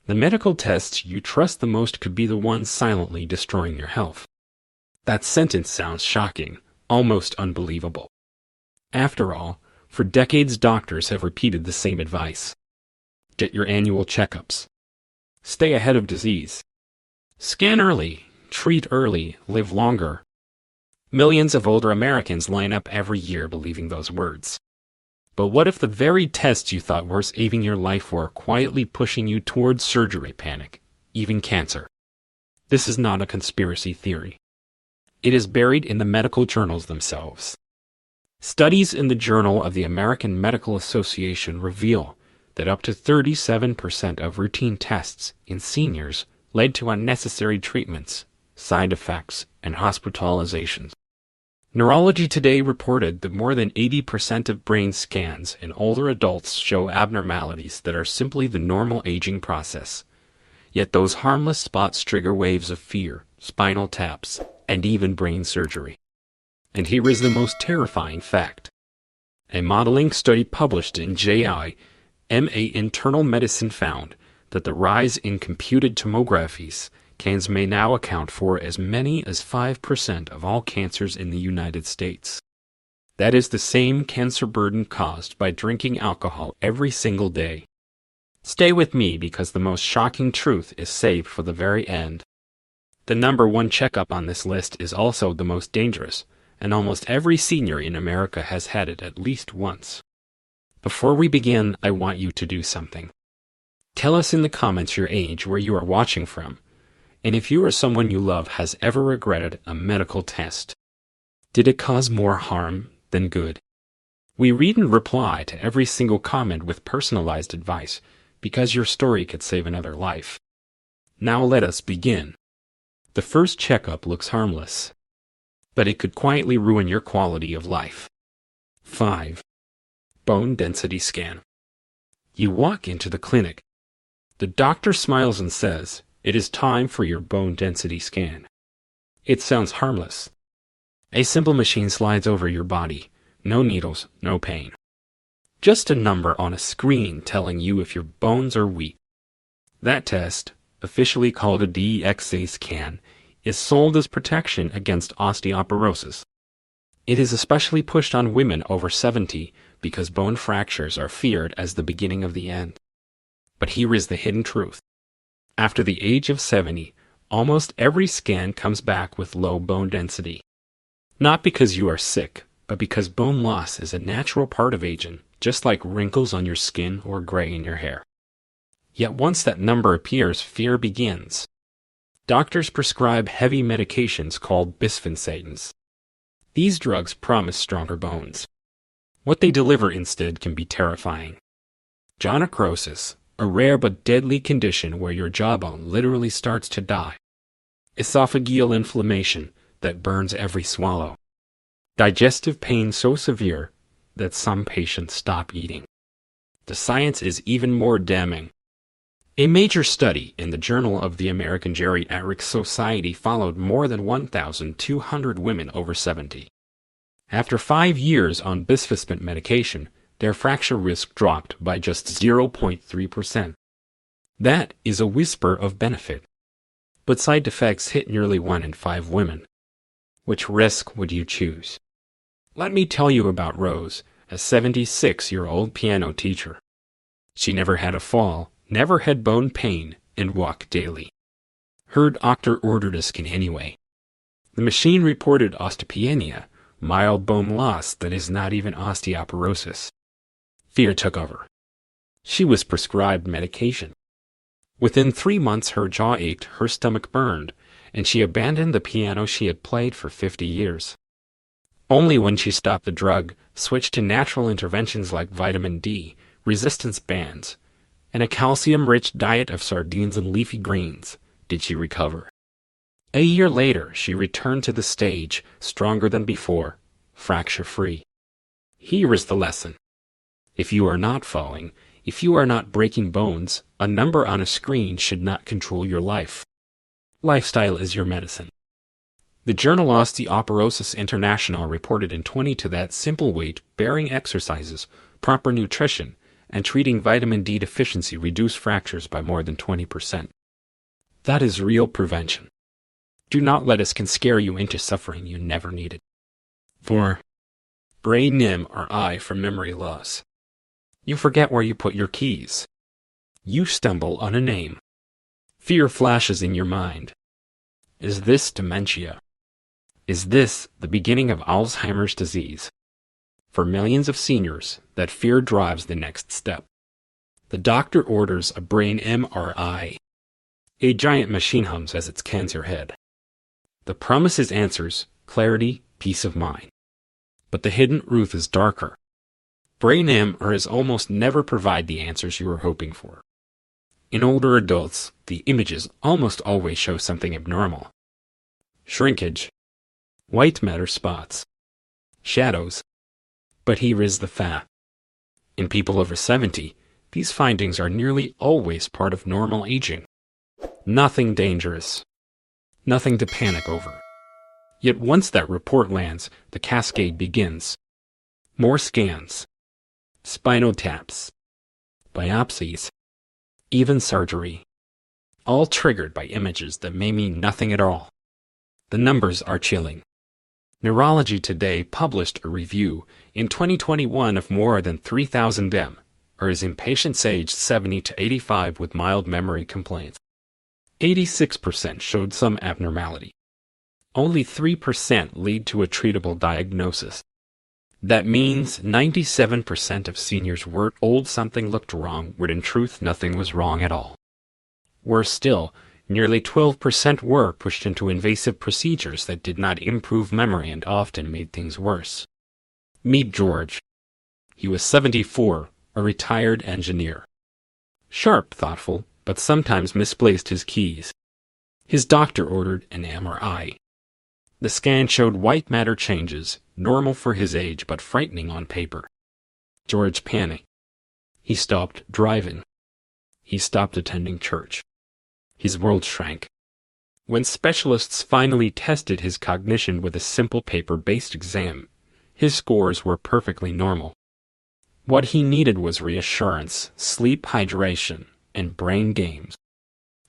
The medical tests you trust the most could be the ones silently destroying your health. That sentence sounds shocking, almost unbelievable. After all, for decades doctors have repeated the same advice. Get your annual checkups. Stay ahead of disease. Scan early, treat early, live longer. Millions of older Americans line up every year believing those words. But what if the very tests you thought were saving your life were quietly pushing you towards surgery panic, even cancer? This is not a conspiracy theory. It is buried in the medical journals themselves. Studies in the Journal of the American Medical Association reveal that up to 37% of routine tests in seniors led to unnecessary treatments, side effects, and hospitalizations. Neurology Today reported that more than 80% of brain scans in older adults show abnormalities that are simply the normal aging process. Yet those harmless spots trigger waves of fear, spinal taps, and even brain surgery. And here is the most terrifying fact. A modeling study published in JAMA Internal Medicine found that the rise in computed tomographies scans may now account for as many as 5% of all cancers in the United States. That is the same cancer burden caused by drinking alcohol every single day. Stay with me because the most shocking truth is saved for the very end. The number one checkup on this list is also the most dangerous, and almost every senior in America has had it at least once. Before we begin, I want you to do something. Tell us in the comments your age, where you are watching from, and if you or someone you love has ever regretted a medical test. Did it cause more harm than good? We read and reply to every single comment with personalized advice, because your story could save another life. Now let us begin. The first checkup looks harmless, but it could quietly ruin your quality of life. 5. Bone density scan. You walk into the clinic. The doctor smiles and says, "It is time for your bone density scan." It sounds harmless. A simple machine slides over your body. No needles, no pain. Just a number on a screen telling you if your bones are weak. That test, officially called a DXA scan, is sold as protection against osteoporosis. It is especially pushed on women over 70 because bone fractures are feared as the beginning of the end. But here is the hidden truth. After the age of 70, almost every scan comes back with low bone density. Not because you are sick, but because bone loss is a natural part of aging, just like wrinkles on your skin or gray in your hair. Yet once that number appears, fear begins. Doctors prescribe heavy medications called bisphenoids. These drugs promise stronger bones. What they deliver instead can be terrifying. Jaw necrosis, a rare but deadly condition where your jawbone literally starts to die. Esophageal inflammation that burns every swallow. Digestive pain so severe that some patients stop eating. The science is even more damning. A major study in the Journal of the American Geriatric Society followed more than 1,200 women over 70. After 5 years on bisphosphonate medication, their fracture risk dropped by just 0.3%. That is a whisper of benefit. But side effects hit nearly 1 in 5 women. Which risk would you choose? Let me tell you about Rose, a 76-year-old piano teacher. She never had a fall, never had bone pain, and walked daily. Her doctor ordered a scan anyway. The machine reported osteopenia, mild bone loss that is not even osteoporosis. Fear took over. She was prescribed medication. Within 3 months her jaw ached, her stomach burned, and she abandoned the piano she had played for 50 years. Only when she stopped the drug, switched to natural interventions like vitamin D, resistance bands, and a calcium-rich diet of sardines and leafy greens, did she recover. A year later, she returned to the stage, stronger than before, fracture-free. Here is the lesson. If you are not falling, if you are not breaking bones, a number on a screen should not control your life. Lifestyle is your medicine. The journal Osteoporosis International reported in 2020 that simple weight-bearing exercises, proper nutrition, and treating vitamin D deficiency reduced fractures by more than 20%. That is real prevention. Do not let us scare you into suffering you never needed. 4. Brain MRI for memory loss. You forget where you put your keys. You stumble on a name. Fear flashes in your mind. Is this dementia? Is this the beginning of Alzheimer's disease? For millions of seniors, that fear drives the next step. The doctor orders a brain MRI. A giant machine hums as it scans your head. The promise is answers, clarity, peace of mind. But the hidden truth is darker. Brain MRIs almost never provide the answers you were hoping for. In older adults, the images almost always show something abnormal. Shrinkage, white matter spots, shadows. But here is the fact. In people over 70, these findings are nearly always part of normal aging. Nothing dangerous. Nothing to panic over. Yet once that report lands, the cascade begins. More scans, spinal taps, biopsies, even surgery. All triggered by images that may mean nothing at all. The numbers are chilling. Neurology Today published a review in 2021 of more than 3,000 MRIs in patients aged 70 to 85 with mild memory complaints. 86% showed some abnormality. Only 3% lead to a treatable diagnosis. That means 97% of seniors were told something looked wrong when in truth nothing was wrong at all. Worse still, nearly 12% were pushed into invasive procedures that did not improve memory and often made things worse. Meet George. He was 74, a retired engineer. Sharp, thoughtful, but sometimes misplaced his keys. His doctor ordered an MRI. The scan showed white matter changes, normal for his age but frightening on paper. George panicked. He stopped driving. He stopped attending church. His world shrank. When specialists finally tested his cognition with a simple paper-based exam, his scores were perfectly normal. What he needed was reassurance, sleep, hydration, and brain games.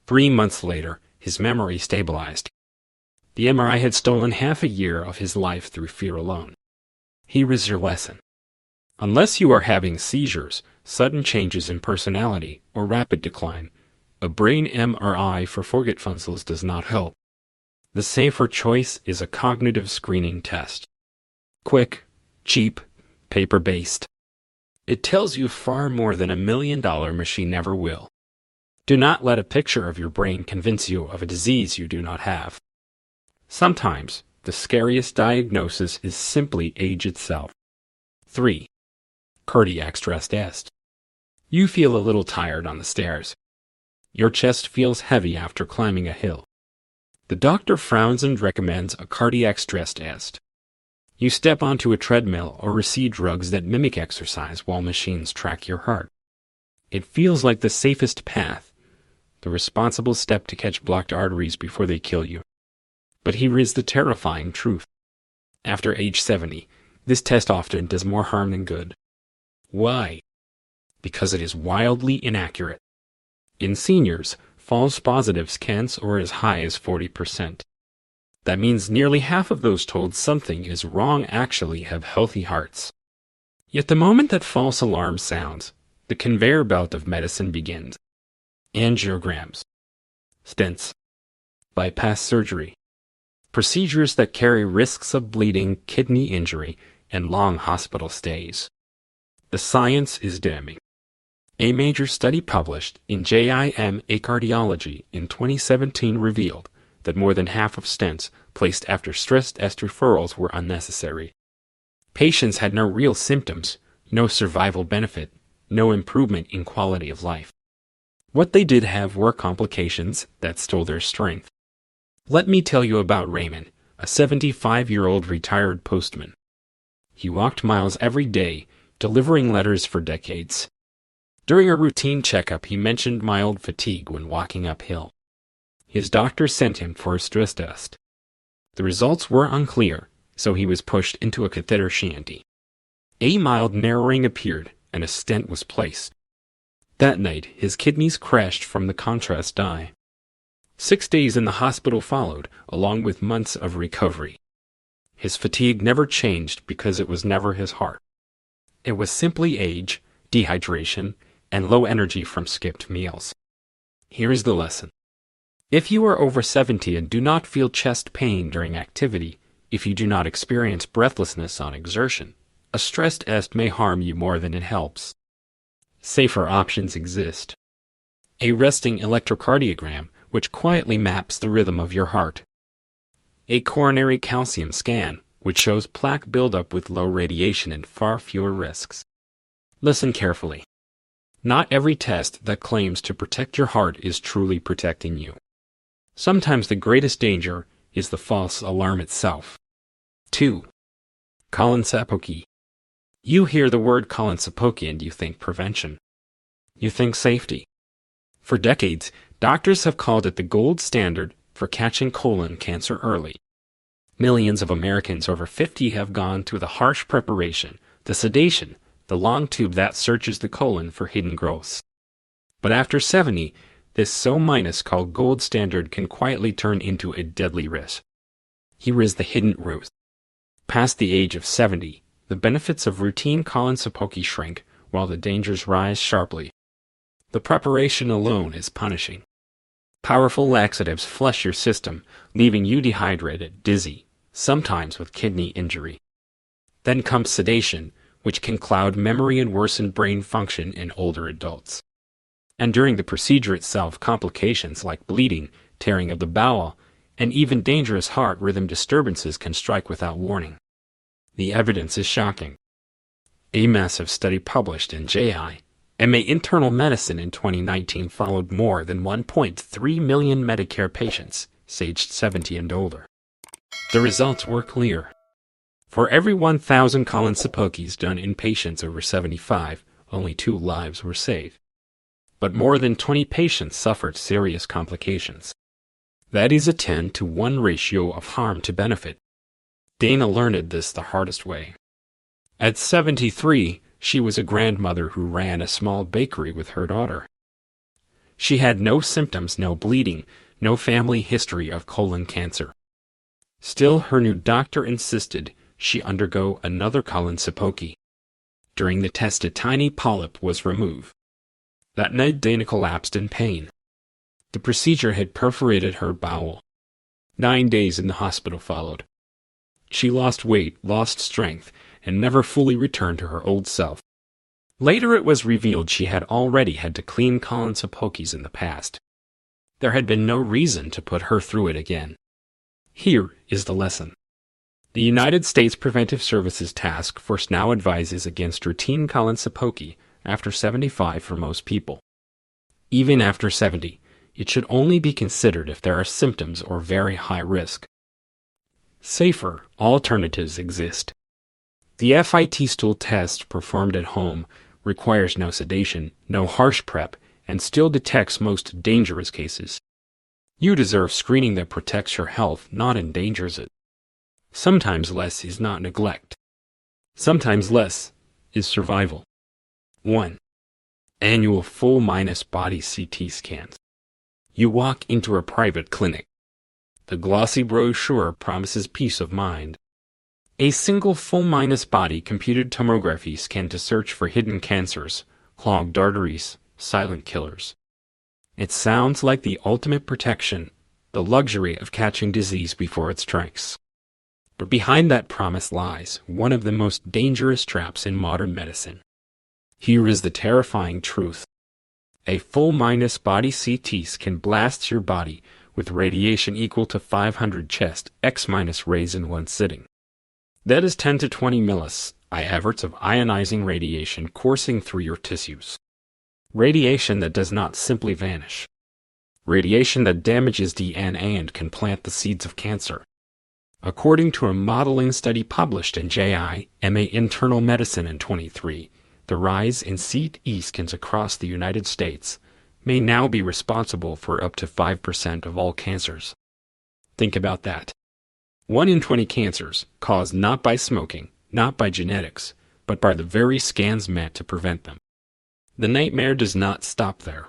3 months later, his memory stabilized. The MRI had stolen half a year of his life through fear alone. Here is your lesson. Unless you are having seizures, sudden changes in personality, or rapid decline, a brain MRI for forgetfulness does not help. The safer choice is a cognitive screening test. Quick, cheap, paper-based. It tells you far more than $1 million machine ever will. Do not let a picture of your brain convince you of a disease you do not have. Sometimes, the scariest diagnosis is simply age itself. 3. Cardiac stress test. You feel a little tired on the stairs. Your chest feels heavy after climbing a hill. The doctor frowns and recommends a cardiac stress test. You step onto a treadmill or receive drugs that mimic exercise while machines track your heart. It feels like the safest path, the responsible step to catch blocked arteries before they kill you. But here is the terrifying truth. After age 70, this test often does more harm than good. Why? Because it is wildly inaccurate. In seniors, false positives can soar as high as 40%. That means nearly half of those told something is wrong actually have healthy hearts. Yet the moment that false alarm sounds, the conveyor belt of medicine begins. Angiograms, stents, bypass surgery, procedures that carry risks of bleeding, kidney injury, and long hospital stays. The science is damning. A major study published in JAMA Cardiology in 2017 revealed that more than half of stents placed after stress test referrals were unnecessary. Patients had no real symptoms, no survival benefit, no improvement in quality of life. What they did have were complications that stole their strength. Let me tell you about Raymond, a 75-year-old retired postman. He walked miles every day, delivering letters for decades. During a routine checkup, he mentioned mild fatigue when walking uphill. His doctor sent him for a stress test. The results were unclear, so he was pushed into a catheter shanty. A mild narrowing appeared, and a stent was placed. That night, his kidneys crashed from the contrast dye. 6 days in the hospital followed, along with months of recovery. His fatigue never changed because it was never his heart. It was simply age, dehydration, and low energy from skipped meals. Here is the lesson. If you are over 70 and do not feel chest pain during activity, if you do not experience breathlessness on exertion, a stress test may harm you more than it helps. Safer options exist. A resting electrocardiogram, which quietly maps the rhythm of your heart. A coronary calcium scan, which shows plaque buildup with low radiation and far fewer risks. Listen carefully. Not every test that claims to protect your heart is truly protecting you. Sometimes the greatest danger is the false alarm itself. 2. Colonoscopy. You hear the word colonoscopy and you think prevention. You think safety. For decades, doctors have called it the gold standard for catching colon cancer early. Millions of Americans over 50 have gone through the harsh preparation, the sedation, the long tube that searches the colon for hidden growths. But after 70, this so-called gold standard can quietly turn into a deadly risk. Here is the hidden truth. Past the age of 70, the benefits of routine colonoscopy shrink while the dangers rise sharply. The preparation alone is punishing. Powerful laxatives flush your system, leaving you dehydrated, dizzy, sometimes with kidney injury. Then comes sedation, which can cloud memory and worsen brain function in older adults. And during the procedure itself, complications like bleeding, tearing of the bowel, and even dangerous heart rhythm disturbances can strike without warning. The evidence is shocking. A massive study published in JAMA Internal Medicine in 2019 followed more than 1.3 million Medicare patients, aged 70 and older. The results were clear. For every 1,000 colonoscopies done in patients over 75, only 2 lives were saved. But more than 20 patients suffered serious complications. That is a 10-to-1 ratio of harm to benefit. Dana learned this the hardest way. At 73, she was a grandmother who ran a small bakery with her daughter. She had no symptoms, no bleeding, no family history of colon cancer. Still, her new doctor insisted she undergo another colonoscopy. During the test, a tiny polyp was removed. That night, Dana collapsed in pain. The procedure had perforated her bowel. 9 days in the hospital followed. She lost weight, lost strength, and never fully returned to her old self. Later it was revealed she had already had to clean colonoscopies in the past. There had been no reason to put her through it again. Here is the lesson. The United States Preventive Services Task Force now advises against routine colonoscopy after 75 for most people. Even after 70, it should only be considered if there are symptoms or very high risk. Safer alternatives exist. The FIT stool test performed at home requires no sedation, no harsh prep, and still detects most dangerous cases. You deserve screening that protects your health, not endangers it. Sometimes less is not neglect. Sometimes less is survival. 1. Annual full-body CT scans. You walk into a private clinic. The glossy brochure promises peace of mind. A single full-body computed tomography scan to search for hidden cancers, clogged arteries, silent killers. It sounds like the ultimate protection, the luxury of catching disease before it strikes. But behind that promise lies one of the most dangerous traps in modern medicine. Here is the terrifying truth. A full-body CT can blast your body with radiation equal to 500 chest X-rays in one sitting. That is 10 to 20 millisieverts of ionizing radiation coursing through your tissues. Radiation that does not simply vanish. Radiation that damages DNA and can plant the seeds of cancer. According to a modeling study published in JAMA Internal Medicine in 2023, the rise in CT scans across the United States may now be responsible for up to 5% of all cancers. Think about that. 1 in 20 cancers caused not by smoking, not by genetics, but by the very scans meant to prevent them. The nightmare does not stop there.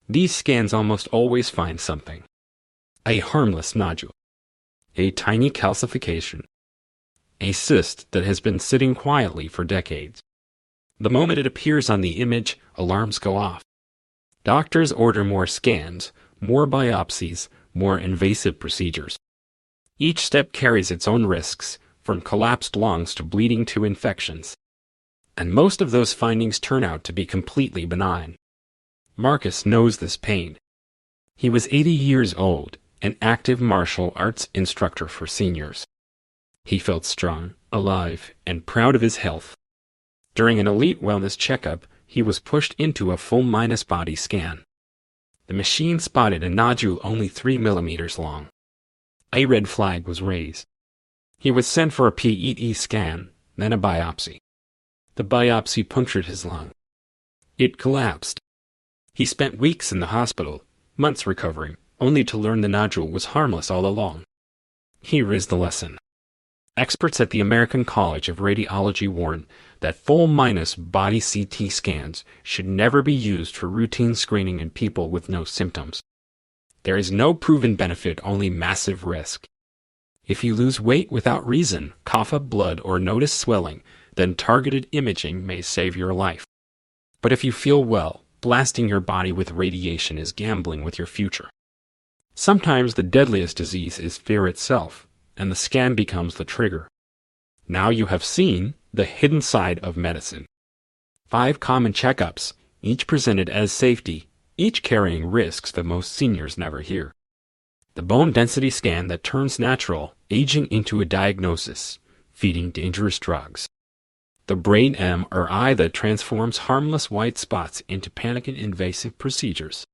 These scans almost always find something. A harmless nodule. A tiny calcification. A cyst that has been sitting quietly for decades. The moment it appears on the image, alarms go off. Doctors order more scans, more biopsies, more invasive procedures. Each step carries its own risks, from collapsed lungs to bleeding to infections. And most of those findings turn out to be completely benign. Marcus knows this pain. He was 80 years old, an active martial arts instructor for seniors. He felt strong, alive, and proud of his health. During an elite wellness checkup, he was pushed into a full-minus body scan. The machine spotted a nodule only 3 millimeters long. A red flag was raised. He was sent for a PET scan, then a biopsy. The biopsy punctured his lung. It collapsed. He spent weeks in the hospital, months recovering, only to learn the nodule was harmless all along. Here is the lesson. Experts at the American College of Radiology warn that full-minus body CT scans should never be used for routine screening in people with no symptoms. There is no proven benefit, only massive risk. If you lose weight without reason, cough up blood, or notice swelling, then targeted imaging may save your life. But if you feel well, blasting your body with radiation is gambling with your future. Sometimes the deadliest disease is fear itself, and the scan becomes the trigger. Now you have seen the hidden side of medicine. 5 common checkups, each presented as safety, each carrying risks that most seniors never hear. The bone density scan that turns natural aging into a diagnosis, feeding dangerous drugs. The brain MRI that transforms harmless white spots into panic and invasive procedures.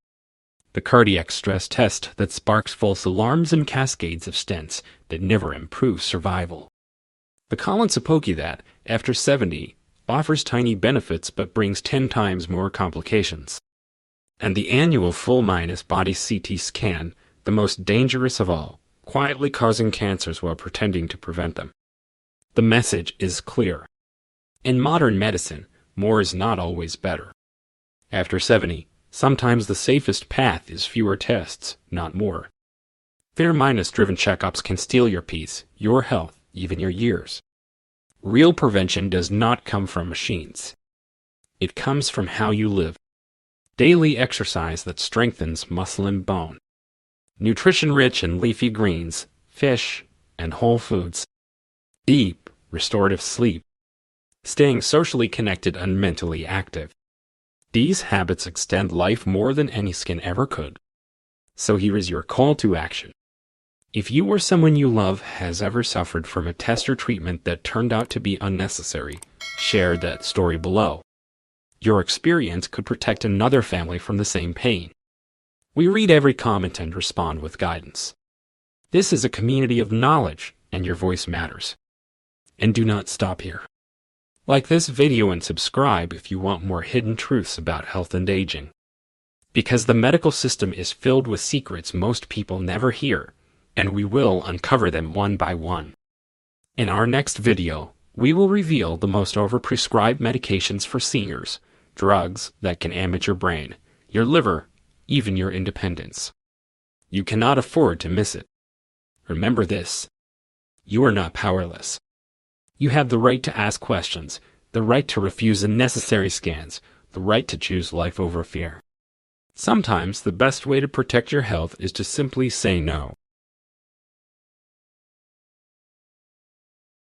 The cardiac stress test that sparks false alarms and cascades of stents that never improve survival. The colonoscopy that, after 70, offers tiny benefits but brings 10 times more complications. And the annual full-minus body CT scan, the most dangerous of all, quietly causing cancers while pretending to prevent them. The message is clear. In modern medicine, more is not always better. After 70, sometimes the safest path is fewer tests, not more. Fear-minus-driven checkups can steal your peace, your health, even your years. Real prevention does not come from machines. It comes from how you live. Daily exercise that strengthens muscle and bone. Nutrition rich in leafy greens, fish, and whole foods. Deep, restorative sleep. Staying socially connected and mentally active. These habits extend life more than any skin ever could. So here is your call to action. If you or someone you love has ever suffered from a test or treatment that turned out to be unnecessary, share that story below. Your experience could protect another family from the same pain. We read every comment and respond with guidance. This is a community of knowledge, and your voice matters. And do not stop here. Like this video and subscribe if you want more hidden truths about health and aging. Because the medical system is filled with secrets most people never hear, and we will uncover them one by one. In our next video, we will reveal the most overprescribed medications for seniors, drugs that can damage your brain, your liver, even your independence. You cannot afford to miss it. Remember this. You are not powerless. You have the right to ask questions, the right to refuse unnecessary scans, the right to choose life over fear. Sometimes the best way to protect your health is to simply say no.